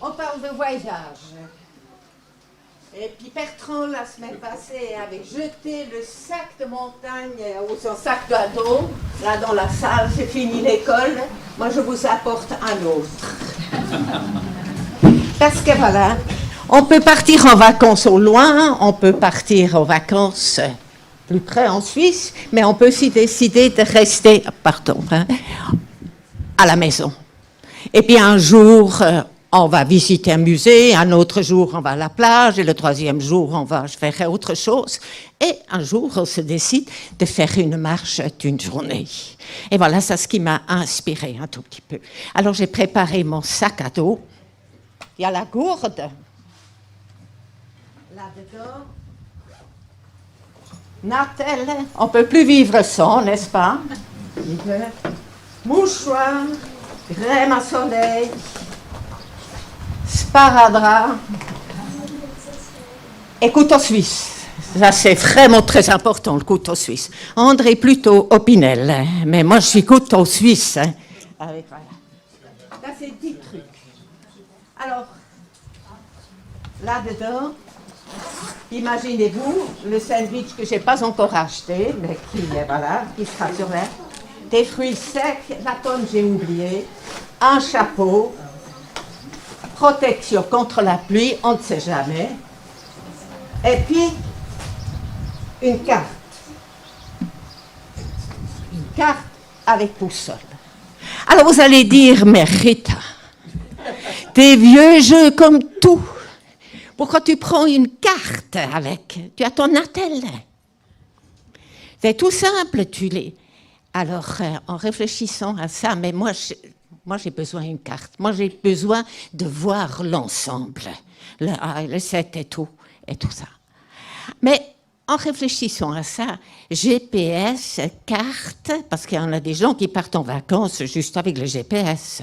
On parle de voyage. Et puis Bertrand, la semaine passée, avait jeté le sac de montagne ou son sac d'ado, là dans la salle, c'est fini l'école. Moi, je vous apporte un autre. Parce que voilà, on peut partir en vacances au loin, on peut partir en vacances plus près en Suisse, mais on peut aussi décider de rester, à la maison. Et puis un jour, on va visiter un musée, un autre jour, on va à la plage, et le troisième jour, on va faire autre chose. Et un jour, on se décide de faire une marche d'une journée. Et voilà, c'est ce qui m'a inspiré un tout petit peu. Alors, j'ai préparé mon sac à dos. Il y a la gourde. Là-dedans. Natel, on ne peut plus vivre sans, n'est-ce pas? Mouchoir, crème à soleil, sparadrap et couteau suisse. Ça, c'est vraiment très important, le couteau suisse. André plutôt Opinel, mais moi, je suis couteau suisse. Avec, voilà. Là, c'est 10 trucs. Alors, là-dedans, imaginez-vous le sandwich que je n'ai pas encore acheté, mais qui sera sur l'air. Des fruits secs, la tonne j'ai oublié, un chapeau, protection contre la pluie, on ne sait jamais, et puis une carte. Une carte avec boussole. Alors vous allez dire, mais Rita, tes vieux jeux comme tout, pourquoi tu prends une carte avec? Tu as ton attel. C'est tout simple, Alors, en réfléchissant à ça, mais moi j'ai besoin d'une carte. Moi, j'ai besoin de voir l'ensemble, le 7 et tout ça. Mais en réfléchissant à ça, GPS, carte, parce qu'il y en a des gens qui partent en vacances juste avec le GPS.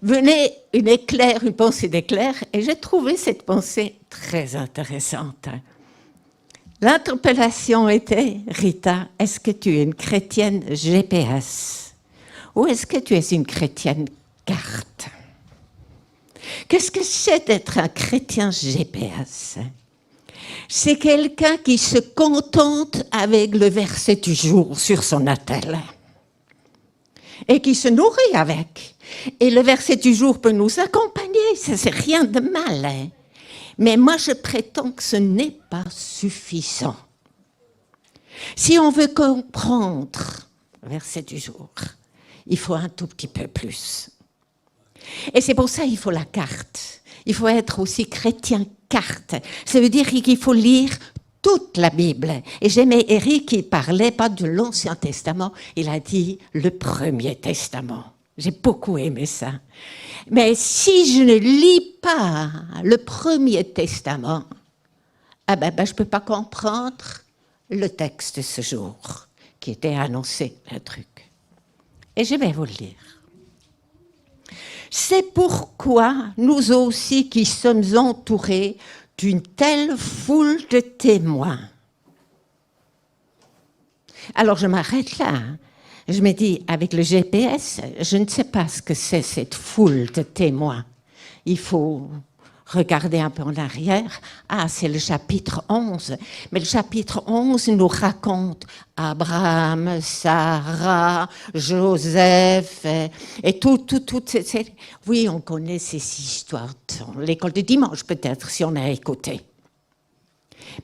Venait une pensée d'éclair, et j'ai trouvé cette pensée très intéressante. L'interpellation était, Rita, est-ce que tu es une chrétienne GPS ou est-ce que tu es une chrétienne carte? Qu'est-ce que c'est d'être un chrétien GPS? C'est quelqu'un qui se contente avec le verset du jour sur son attel et qui se nourrit avec. Et le verset du jour peut nous accompagner, ça c'est rien de mal. Hein? Mais moi, je prétends que ce n'est pas suffisant. Si on veut comprendre le verset du jour, il faut un tout petit peu plus. Et c'est pour ça qu'il faut la carte. Il faut être aussi chrétien carte. Ça veut dire qu'il faut lire toute la Bible. Et j'aimais Eric qui parlait pas de l'Ancien Testament, il a dit le Premier Testament. J'ai beaucoup aimé ça. Mais si je ne lis pas le Premier Testament, je ne peux pas comprendre le texte de ce jour qui était annoncé, le truc. Et je vais vous le lire. C'est pourquoi nous aussi qui sommes entourés d'une telle foule de témoins. Alors je m'arrête là. Hein. Je me dis, avec le GPS, je ne sais pas ce que c'est cette foule de témoins. Il faut regarder un peu en arrière. Ah, c'est le chapitre 11. Mais le chapitre 11 nous raconte Abraham, Sarah, Joseph et tout. Oui, on connaît ces histoires dans l'école de dimanche, peut-être, si on a écouté.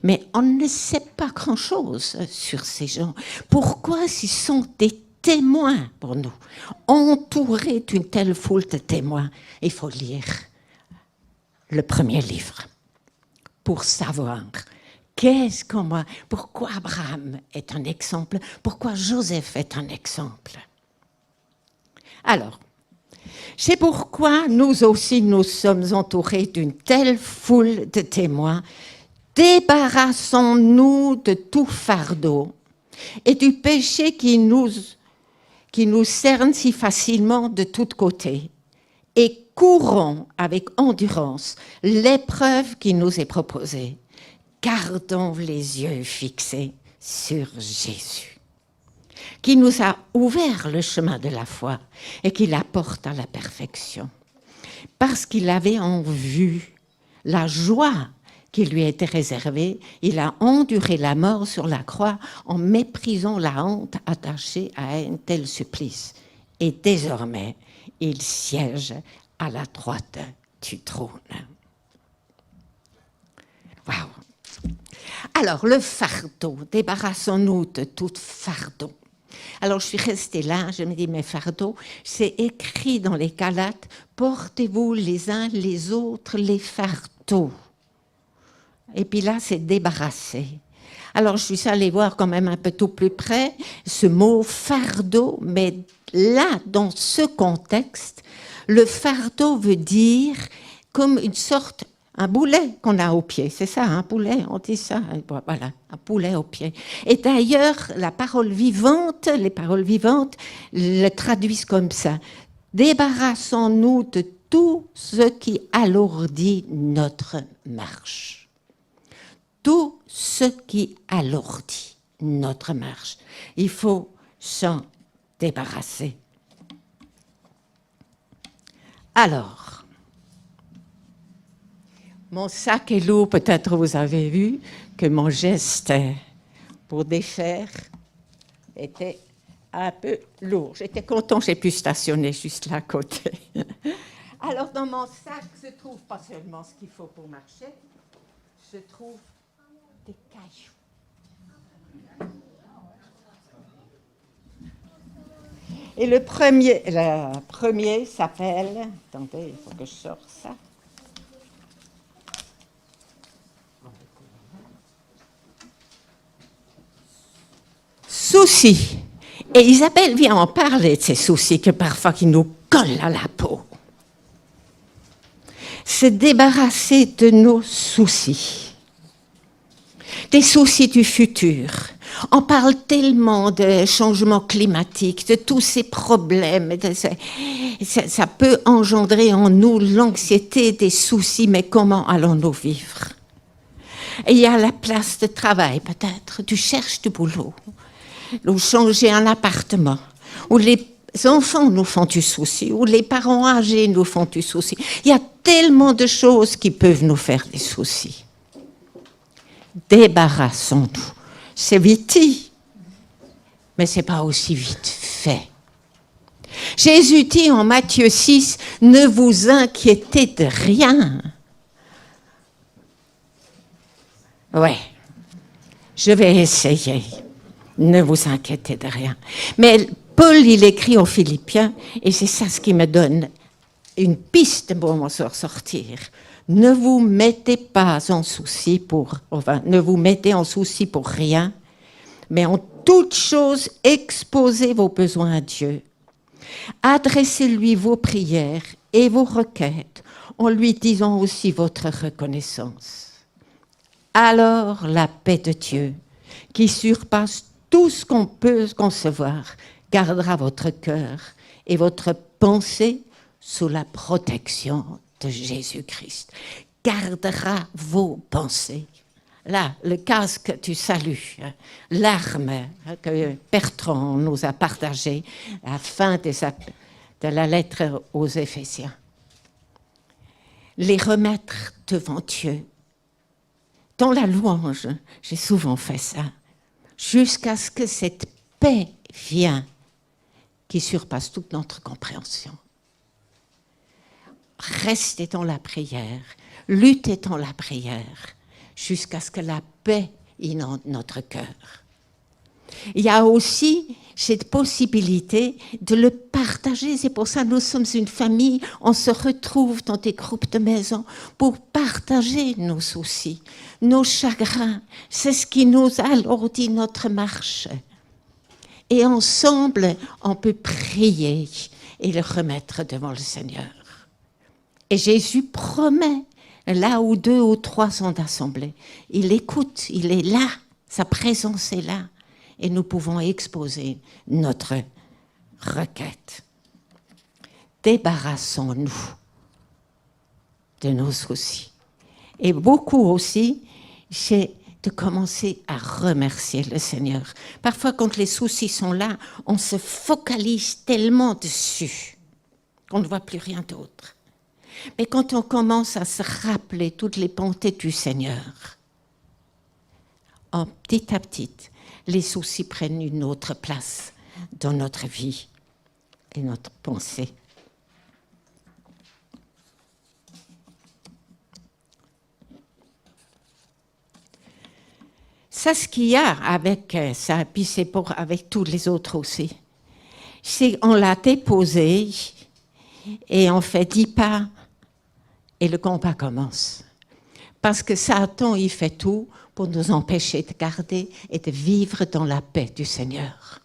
Mais on ne sait pas grand-chose sur ces gens. Pourquoi ce sont des témoins pour nous, entourés d'une telle foule de témoins? Il faut lire le premier livre pour savoir pourquoi Abraham est un exemple, pourquoi Joseph est un exemple. Alors, c'est pourquoi nous aussi nous sommes entourés d'une telle foule de témoins. Débarrassons-nous de tout fardeau et du péché qui nous cerne si facilement de tous côtés et courons avec endurance l'épreuve qui nous est proposée. Gardons les yeux fixés sur Jésus, qui nous a ouvert le chemin de la foi et qui l'apporte à la perfection. parce qu'il avait en vue la joie qui lui était réservée, il a enduré la mort sur la croix en méprisant la honte attachée à un tel supplice. Et désormais, il siège à la droite du trône. Waouh! Alors, le fardeau, débarrassons-nous de tout fardeau. Alors, je suis restée là, je me dis, mais fardeau, c'est écrit dans les Galates, portez-vous les uns les autres les fardeaux. Et puis là, c'est débarrasser. Alors, je suis allée voir quand même un peu tout plus près ce mot fardeau, mais là, dans ce contexte, le fardeau veut dire comme une sorte, un boulet qu'on a au pied. C'est ça, un boulet, on dit ça. Voilà, un boulet au pied. Et d'ailleurs, la parole vivante, les paroles vivantes le traduisent comme ça. Débarrassons-nous de tout ce qui alourdit notre marche. Tout ce qui alourdit notre marche. Il faut s'en débarrasser. Alors, mon sac est lourd, peut-être vous avez vu que mon geste pour défaire était un peu lourd. J'étais content, j'ai pu stationner juste là à côté. Alors, dans mon sac se trouve pas seulement ce qu'il faut pour marcher, se trouve des cailloux. Et le premier s'appelle, attendez, il faut que je sorte ça. Soucis. Et Isabelle vient en parler de ces soucis que parfois qui nous collent à la peau. Se débarrasser de nos soucis. Des soucis du futur. On parle tellement de changement climatique, de tous ces problèmes. Ça peut engendrer en nous l'anxiété, des soucis, mais comment allons-nous vivre? Et il y a la place de travail, peut-être. Tu cherches du boulot, ou changer un appartement, ou les enfants nous font du souci, ou les parents âgés nous font du souci. Il y a tellement de choses qui peuvent nous faire des soucis. Débarrassons-nous. C'est vite dit, mais ce n'est pas aussi vite fait. Jésus dit en Matthieu 6, « Ne vous inquiétez de rien. » Ouais, je vais essayer. Ne vous inquiétez de rien. Mais Paul, il écrit aux Philippiens, et c'est ça ce qui me donne une piste pour m'en sortir. Ne vous mettez pas en souci ne vous mettez en souci pour rien, mais en toute chose, exposez vos besoins à Dieu. Adressez-lui vos prières et vos requêtes, en lui disant aussi votre reconnaissance. Alors la paix de Dieu, qui surpasse tout ce qu'on peut concevoir, gardera votre cœur et votre pensée sous la protection de Jésus-Christ. Gardera vos pensées. Là, le casque du salut, l'arme que Bertrand nous a partagée à la fin de la lettre aux Éphésiens. Les remettre devant Dieu. Dans la louange, j'ai souvent fait ça, jusqu'à ce que cette paix vienne qui surpasse toute notre compréhension. Restez dans la prière, luttez dans la prière, jusqu'à ce que la paix inonde notre cœur. Il y a aussi cette possibilité de le partager. C'est pour ça que nous sommes une famille. On se retrouve dans des groupes de maison pour partager nos soucis, nos chagrins. C'est ce qui nous alourdit notre marche. Et ensemble, on peut prier et le remettre devant le Seigneur. Et Jésus promet, là où 2 ou 3 sont assemblés, il écoute, il est là, sa présence est là. Et nous pouvons exposer notre requête. Débarrassons-nous de nos soucis. Et beaucoup aussi, c'est de commencer à remercier le Seigneur. Parfois, quand les soucis sont là, on se focalise tellement dessus qu'on ne voit plus rien d'autre. Mais quand on commence à se rappeler toutes les bontés du Seigneur, petit à petit, les soucis prennent une autre place dans notre vie et notre pensée. C'est ce qu'il y a avec ça, puis c'est pour avec tous les autres aussi. C'est on l'a déposé et on fait 10 pas et le combat commence. Parce que Satan, il fait tout pour nous empêcher de garder et de vivre dans la paix du Seigneur.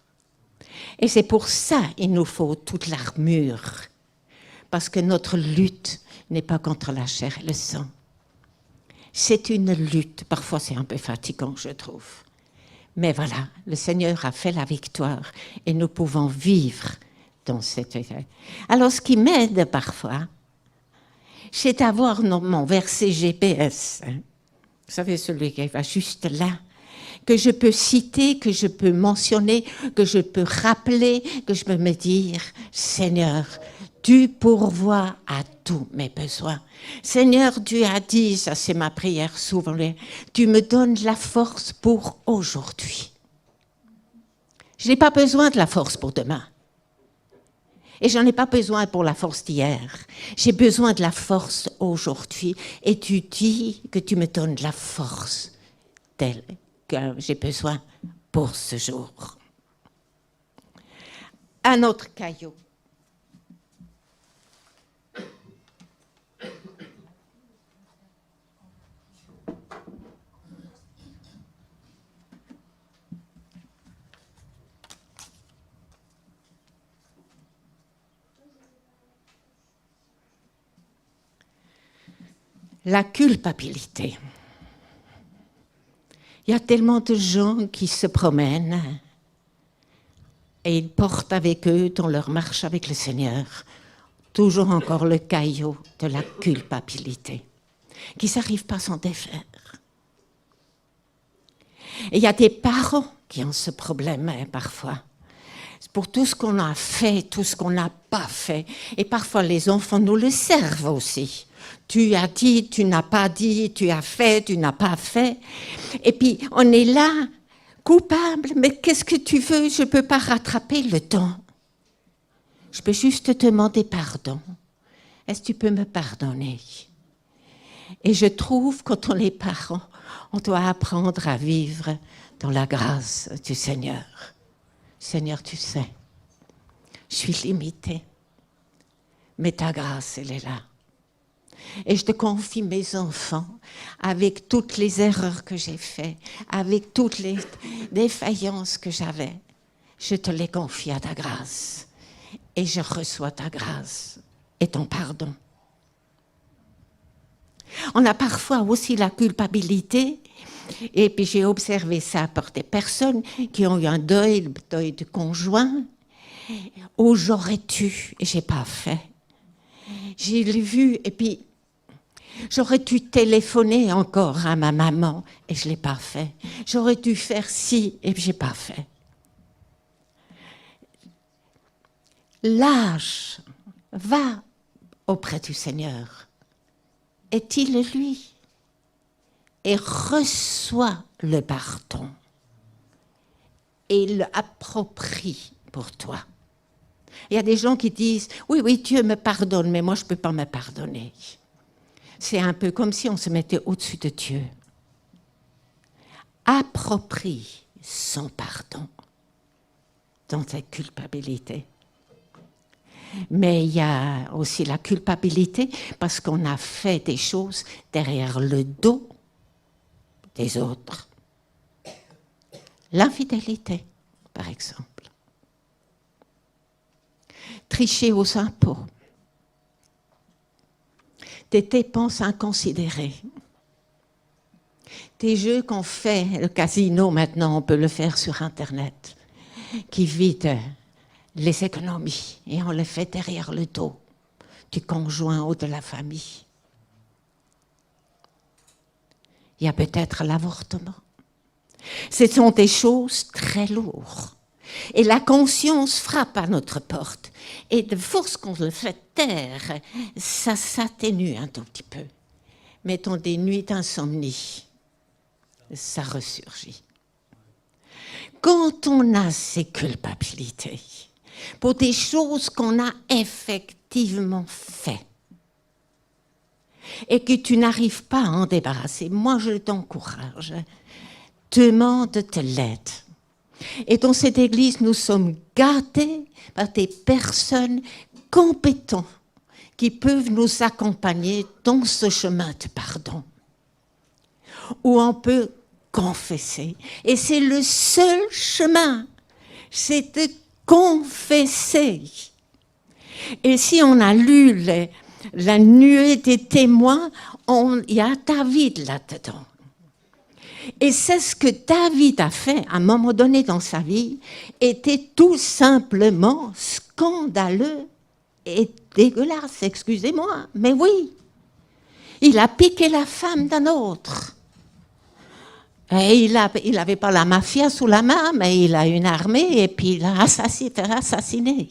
Et c'est pour ça qu'il nous faut toute l'armure. Parce que notre lutte n'est pas contre la chair et le sang. C'est une lutte. Parfois, c'est un peu fatigant, je trouve. Mais voilà, le Seigneur a fait la victoire et nous pouvons vivre dans cette vie. Alors, ce qui m'aide parfois, c'est d'avoir mon verset GPS. Vous savez, celui qui va juste là, que je peux citer, que je peux mentionner, que je peux rappeler, que je peux me dire, Seigneur, tu pourvois à tous mes besoins. Seigneur, tu as dit, ça c'est ma prière souvent, tu me donnes la force pour aujourd'hui. Je n'ai pas besoin de la force pour demain. Et j'en ai pas besoin pour la force d'hier. J'ai besoin de la force aujourd'hui. Et tu dis que tu me donnes la force telle que j'ai besoin pour ce jour. Un autre caillou. La culpabilité. Il y a tellement de gens qui se promènent et ils portent avec eux dans leur marche avec le Seigneur toujours encore le caillou de la culpabilité qui ne s'arrive pas à s'en défaire. Et il y a des parents qui ont ce problème parfois. Pour tout ce qu'on a fait, tout ce qu'on n'a pas fait. Et parfois les enfants nous le servent aussi. Tu as dit, tu n'as pas dit, tu as fait, tu n'as pas fait. Et puis on est là, coupable, mais qu'est-ce que tu veux? Je ne peux pas rattraper le temps. Je peux juste te demander pardon. Est-ce que tu peux me pardonner? Et je trouve, quand on est parents, on doit apprendre à vivre dans la grâce du Seigneur. Seigneur, tu sais, je suis limitée, mais ta grâce, elle est là. Et je te confie mes enfants avec toutes les erreurs que j'ai faites, avec toutes les défaillances que j'avais. Je te les confie à ta grâce. Et je reçois ta grâce et ton pardon. On a parfois aussi la culpabilité, et puis j'ai observé ça par des personnes qui ont eu un deuil, le deuil du conjoint, où j'aurais dû, et je n'ai pas fait. J'ai vu, et puis j'aurais dû téléphoner encore à ma maman, et je ne l'ai pas fait. J'aurais dû faire ci, et je n'ai pas fait. Lâche, va auprès du Seigneur. Est-il lui? Et reçois le pardon. Et l'approprie pour toi. Il y a des gens qui disent, oui, Dieu me pardonne, mais moi je ne peux pas me pardonner. C'est un peu comme si on se mettait au-dessus de Dieu. Approprie son pardon dans ta culpabilité. Mais il y a aussi la culpabilité parce qu'on a fait des choses derrière le dos des autres. L'infidélité, par exemple. Tricher aux impôts. Des dépenses inconsidérées. Des jeux qu'on fait, le casino maintenant, on peut le faire sur Internet, qui vident les économies et on les fait derrière le dos du conjoint ou de la famille. Il y a peut-être l'avortement. Ce sont des choses très lourdes. Et la conscience frappe à notre porte. Et de force qu'on le fait taire, ça s'atténue un tout petit peu. Mettons des nuits d'insomnie, ça ressurgit. Quand on a ces culpabilités, pour des choses qu'on a effectivement faites, et que tu n'arrives pas à en débarrasser, moi je t'encourage, demande de l'aide. Et dans cette église, nous sommes gâtés par des personnes compétentes qui peuvent nous accompagner dans ce chemin de pardon, où on peut confesser. Et c'est le seul chemin, c'est de confesser. Et si on a lu la nuée des témoins, il y a David là-dedans. Et c'est ce que David a fait à un moment donné dans sa vie, était tout simplement scandaleux et dégueulasse, excusez-moi, mais oui. Il a piqué la femme d'un autre. Et il n'avait pas la mafia sous la main, mais il a une armée et puis il a assassiné.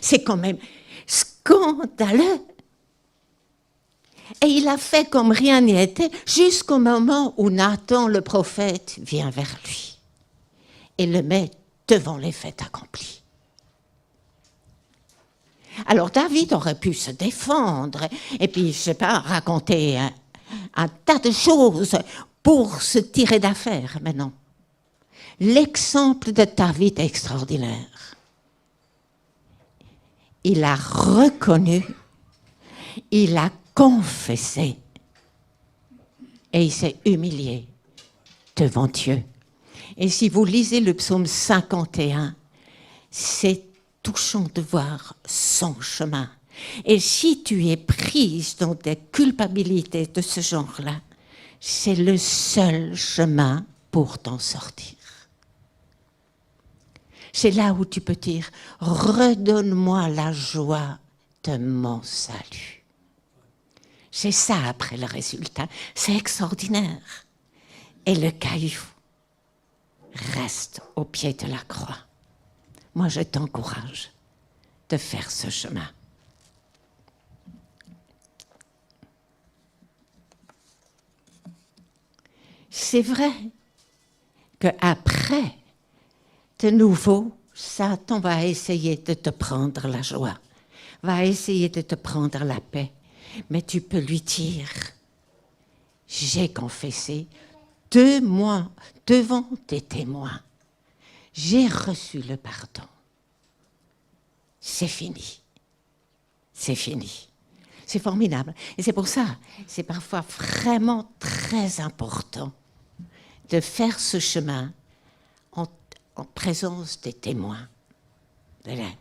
C'est quand même scandaleux. Et il a fait comme rien n'y était jusqu'au moment où Nathan, le prophète, vient vers lui et le met devant les faits accomplis. Alors David aurait pu se défendre et puis, je ne sais pas, raconter un tas de choses pour se tirer d'affaire, mais non. L'exemple de David est extraordinaire. Il a reconnu, il a confessé et il s'est humilié devant Dieu. Et si vous lisez le psaume 51, c'est touchant de voir son chemin. Et si tu es prise dans des culpabilités de ce genre-là, c'est le seul chemin pour t'en sortir. C'est là où tu peux dire « Redonne-moi la joie de mon salut ». C'est ça après le résultat. C'est extraordinaire. Et le caillou reste au pied de la croix. Moi, je t'encourage de faire ce chemin. C'est vrai qu'après, de nouveau, Satan va essayer de te prendre la joie, va essayer de te prendre la paix. Mais tu peux lui dire, j'ai confessé devant tes témoins, j'ai reçu le pardon. C'est fini. C'est fini. C'est formidable. Et c'est pour ça, c'est parfois vraiment très important de faire ce chemin en présence des témoins de l'aide.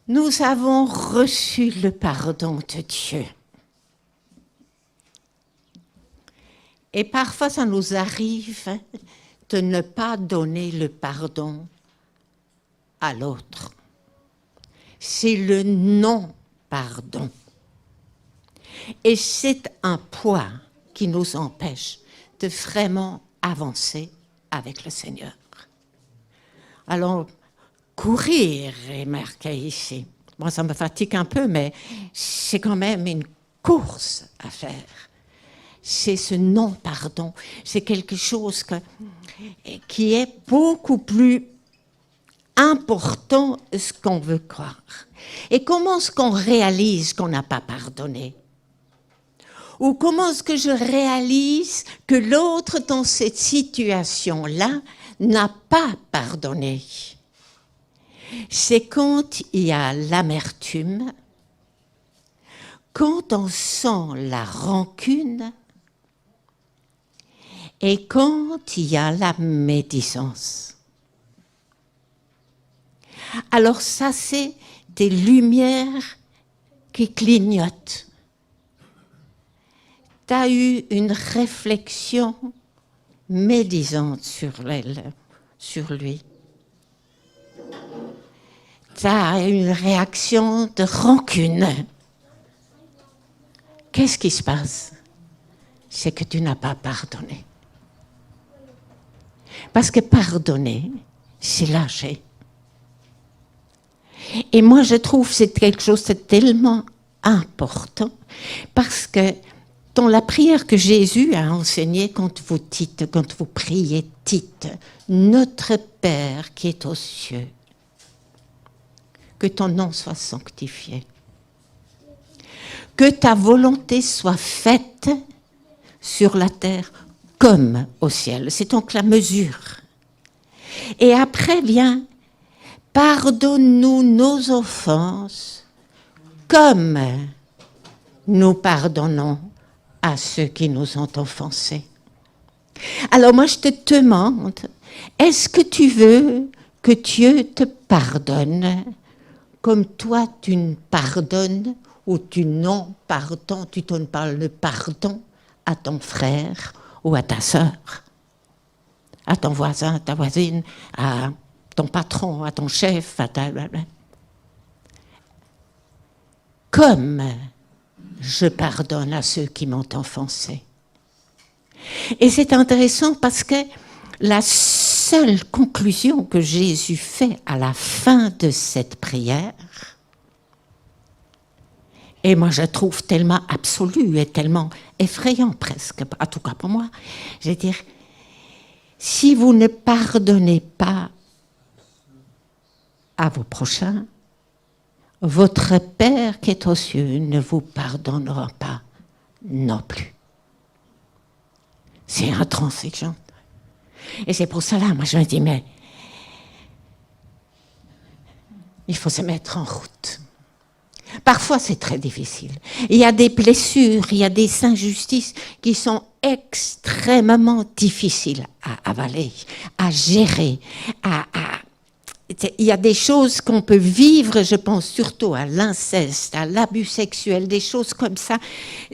Nous avons reçu le pardon de Dieu. Et parfois, ça nous arrive de ne pas donner le pardon à l'autre. C'est le non-pardon. Et c'est un poids qui nous empêche de vraiment avancer avec le Seigneur. Alors, courir est marqué ici. Moi, ça me fatigue un peu, mais c'est quand même une course à faire. C'est ce non-pardon. C'est quelque chose qui est beaucoup plus important que ce qu'on veut croire. Et comment est-ce qu'on réalise qu'on n'a pas pardonné? Ou comment est-ce que je réalise que l'autre dans cette situation-là n'a pas pardonné? C'est quand il y a l'amertume, quand on sent la rancune et quand il y a la médisance. Alors ça, c'est des lumières qui clignotent. tu as eu une réflexion médisante sur elle, sur lui. Tu as une réaction de rancune. Qu'est-ce qui se passe? C'est que tu n'as pas pardonné. Parce que pardonner, c'est lâcher. Et moi, je trouve que c'est quelque chose de tellement important, parce que dans la prière que Jésus a enseignée, quand vous priez, dites, Notre Père qui est aux cieux, que ton nom soit sanctifié, que ta volonté soit faite sur la terre comme au ciel. C'est donc la mesure. Et après vient, pardonne-nous nos offenses comme nous pardonnons à ceux qui nous ont offensés. Alors moi je te demande, est-ce que tu veux que Dieu te pardonne comme toi tu ne pardonnes ou tu non pardonnes, tu donnes pas le pardon à ton frère ou à ta sœur, à ton voisin, à ta voisine, à ton patron, à ton chef, à ta... Comme je pardonne à ceux qui m'ont offensé. Et c'est intéressant parce que la seule conclusion que Jésus fait à la fin de cette prière, et moi je trouve tellement absolue et tellement effrayant presque, en tout cas pour moi, je veux dire, si vous ne pardonnez pas à vos prochains, votre Père qui est aux cieux ne vous pardonnera pas non plus. C'est intransigeant. Et c'est pour cela, moi je me dis, mais il faut se mettre en route. Parfois c'est très difficile. Il y a des blessures, il y a des injustices qui sont extrêmement difficiles à avaler, à gérer, il y a des choses qu'on peut vivre, je pense surtout à l'inceste, à l'abus sexuel, des choses comme ça.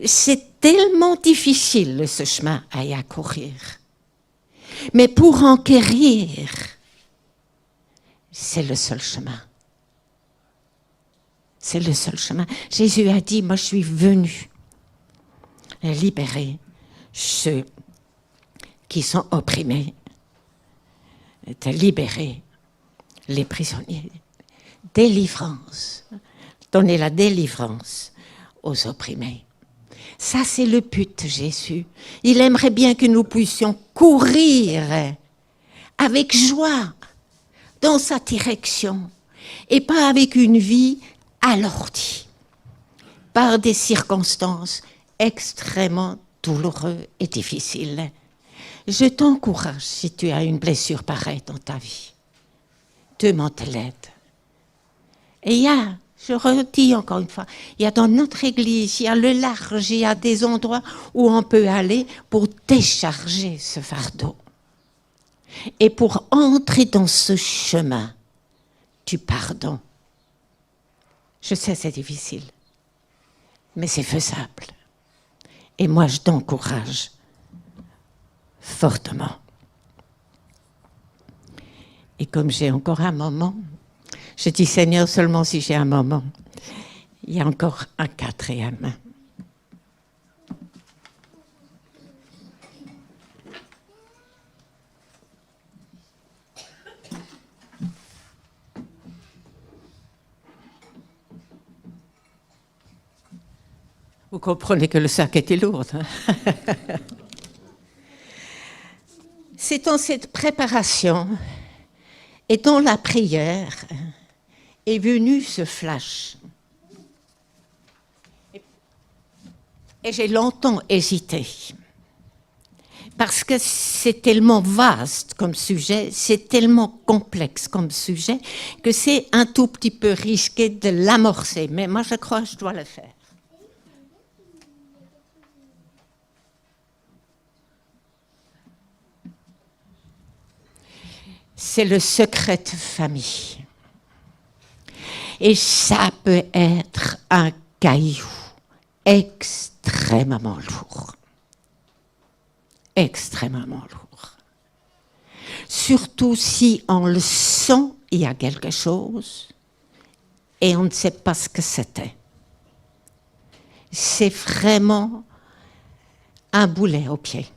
C'est tellement difficile ce chemin à y accourir. Mais pour en guérir, c'est le seul chemin. C'est le seul chemin. Jésus a dit, moi je suis venu libérer ceux qui sont opprimés, de libérer les prisonniers. Délivrance. Donner la délivrance aux opprimés. Ça, c'est le but de Jésus. Il aimerait bien que nous puissions courir avec joie dans sa direction et pas avec une vie alourdie par des circonstances extrêmement douloureuses et difficiles. Je t'encourage, si tu as une blessure pareille dans ta vie, demande l'aide. Et il y a, je redis encore une fois, il y a dans notre église, il y a le large, il y a des endroits où on peut aller pour décharger ce fardeau. Et pour entrer dans ce chemin du pardon. Je sais, c'est difficile, mais c'est faisable. Et moi, je t'encourage fortement. Et comme j'ai encore un moment, je dis Seigneur seulement si j'ai un moment. Il y a encore un quatrième. Vous comprenez que le sac était lourd. Hein? C'est dans cette préparation et dans la prière est venu ce flash. Et j'ai longtemps hésité. Parce que c'est tellement vaste comme sujet, c'est tellement complexe comme sujet, que c'est un tout petit peu risqué de l'amorcer. Mais moi, je crois que je dois le faire. C'est le secret de famille. Et ça peut être un caillou extrêmement lourd. extrêmement lourd. Surtout si on le sent, il y a quelque chose et on ne sait pas ce que c'était. C'est vraiment un boulet au pied.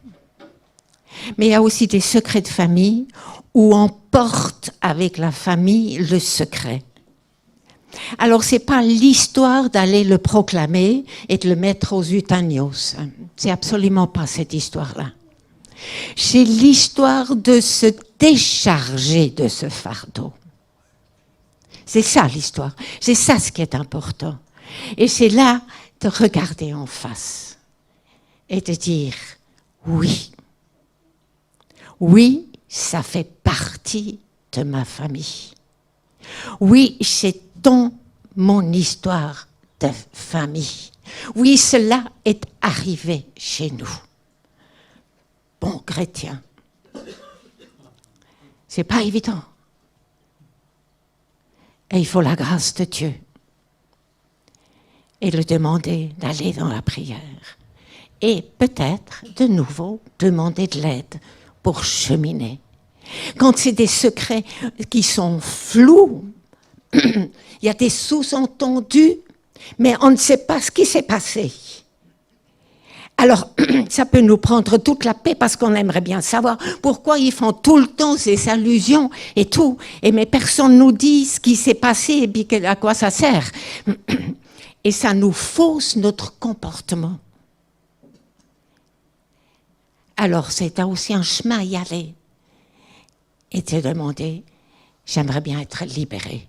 Mais il y a aussi des secrets de famille où on porte avec la famille le secret. Alors, ce n'est pas l'histoire d'aller le proclamer et de le mettre aux utanios. C'est absolument pas cette histoire-là. C'est l'histoire de se décharger de ce fardeau. C'est ça l'histoire. C'est ça ce qui est important. Et c'est là de regarder en face et de dire oui. Oui, ça fait partie de ma famille. Oui, c'est mon histoire de famille. Oui, cela est arrivé chez nous. Bon chrétien, c'est pas évident. Et il faut la grâce de Dieu. Et le demander d'aller dans la prière. Et peut-être, de nouveau, demander de l'aide pour cheminer. Quand c'est des secrets qui sont flous, il y a des sous-entendus, mais on ne sait pas ce qui s'est passé. Alors, ça peut nous prendre toute la paix parce qu'on aimerait bien savoir pourquoi ils font tout le temps ces allusions et tout. Mais personne ne nous dit ce qui s'est passé et puis à quoi ça sert. Et ça nous fausse notre comportement. Alors, c'est aussi un chemin à y aller. Et te demander, j'aimerais bien être libérée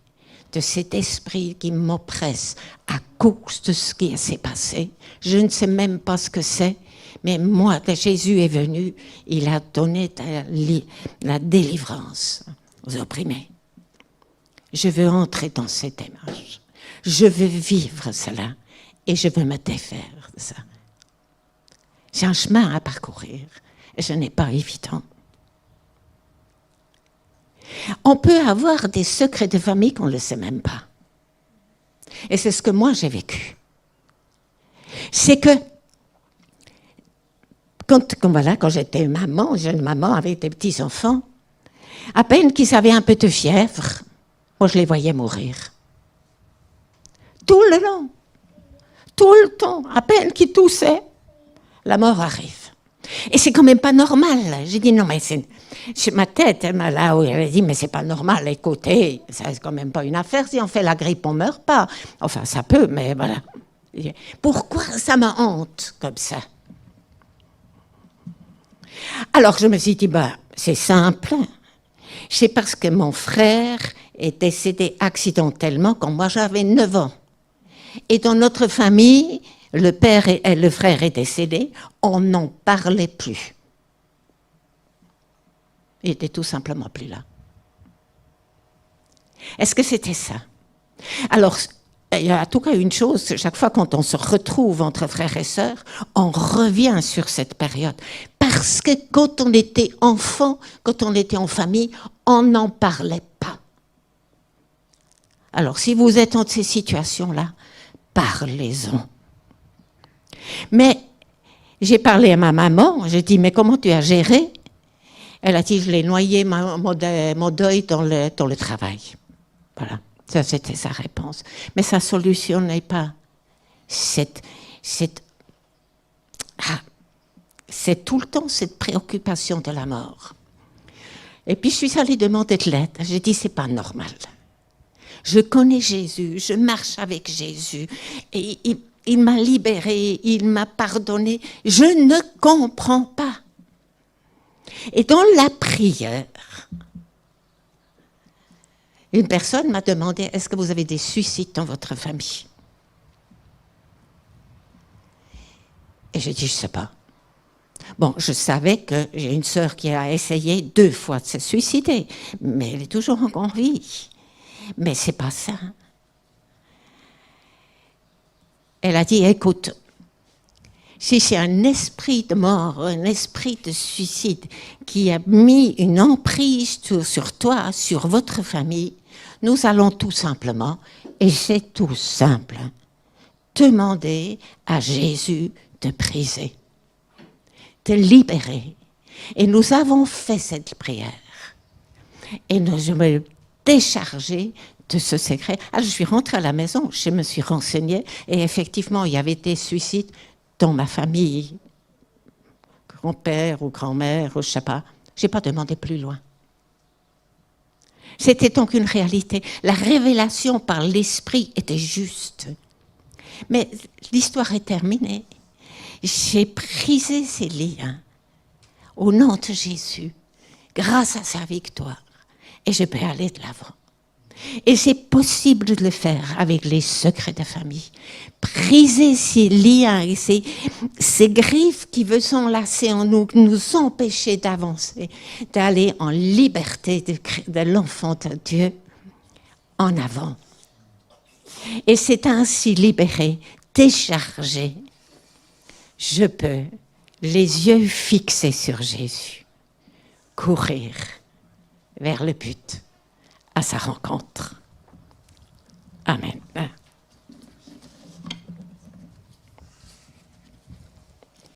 de cet esprit qui m'oppresse à cause de ce qui s'est passé. Je ne sais même pas ce que c'est, mais moi, quand Jésus est venu, il a donné la délivrance aux opprimés. Je veux entrer dans cette démarche. Je veux vivre cela et je veux me défaire de ça. C'est un chemin à parcourir et ce n'est pas évident. On peut avoir des secrets de famille qu'on ne le sait même pas. Et c'est ce que moi j'ai vécu. C'est que quand j'étais maman, jeune maman avec des petits-enfants, à peine qu'ils avaient un peu de fièvre, moi je les voyais mourir. Tout le long, tout le temps, à peine qu'ils toussaient, la mort arrive. Et c'est quand même pas normal. J'ai dit non mais c'est ma tête, là où elle a dit mais c'est pas normal, écoutez, c'est quand même pas une affaire, si on fait la grippe on meurt pas. Enfin ça peut, mais voilà. Pourquoi ça me hante comme ça? Alors je me suis dit c'est simple, c'est parce que mon frère est décédé accidentellement quand moi j'avais 9 ans. Et dans notre famille, le frère est décédé, on n'en parlait plus. Il était tout simplement plus là. Est-ce que c'était ça? Alors, il y a en tout cas une chose, chaque fois quand on se retrouve entre frères et sœurs, on revient sur cette période. Parce que quand on était enfant, quand on était en famille, on n'en parlait pas. Alors, si vous êtes dans ces situations-là, parlez-en. Mais j'ai parlé à ma maman, j'ai dit, mais comment tu as géré? Elle a dit, je l'ai noyé mon deuil dans le travail. Voilà, ça c'était sa réponse. Mais ça ne solutionnait pas c'est tout le temps cette préoccupation de la mort. Et puis je suis allée demander de l'aide. J'ai dit, c'est pas normal. Je connais Jésus, je marche avec Jésus, et il m'a libérée, il m'a pardonné. Je ne comprends pas. Et dans la prière, une personne m'a demandé, est-ce que vous avez des suicides dans votre famille? Et j'ai dit, je ne sais pas. Bon, je savais que j'ai une sœur qui a essayé 2 fois de se suicider, mais elle est toujours en vie. Mais c'est pas ça. Elle a dit, écoute, si c'est un esprit de mort, un esprit de suicide qui a mis une emprise sur toi, sur votre famille, nous allons tout simplement, et c'est tout simple, demander à Jésus de briser, de libérer Et nous avons fait cette prière. Et je me déchargeais de ce secret. Alors, je suis rentrée à la maison, je me suis renseignée, et effectivement, il y avait des suicides dans ma famille, grand-père ou grand-mère, ou je ne sais pas. Je n'ai pas demandé plus loin. C'était donc une réalité. La révélation par l'esprit était juste. Mais l'histoire est terminée. J'ai brisé ces liens au nom de Jésus, grâce à sa victoire. Et je peux aller de l'avant. Et c'est possible de le faire avec les secrets de famille. Briser ces liens et ces griffes qui veulent s'enlacer en nous, nous empêcher d'avancer, d'aller en liberté de l'enfant de Dieu en avant. Et c'est ainsi libéré, déchargé. Je peux, les yeux fixés sur Jésus, courir vers le but, à sa rencontre. Amen.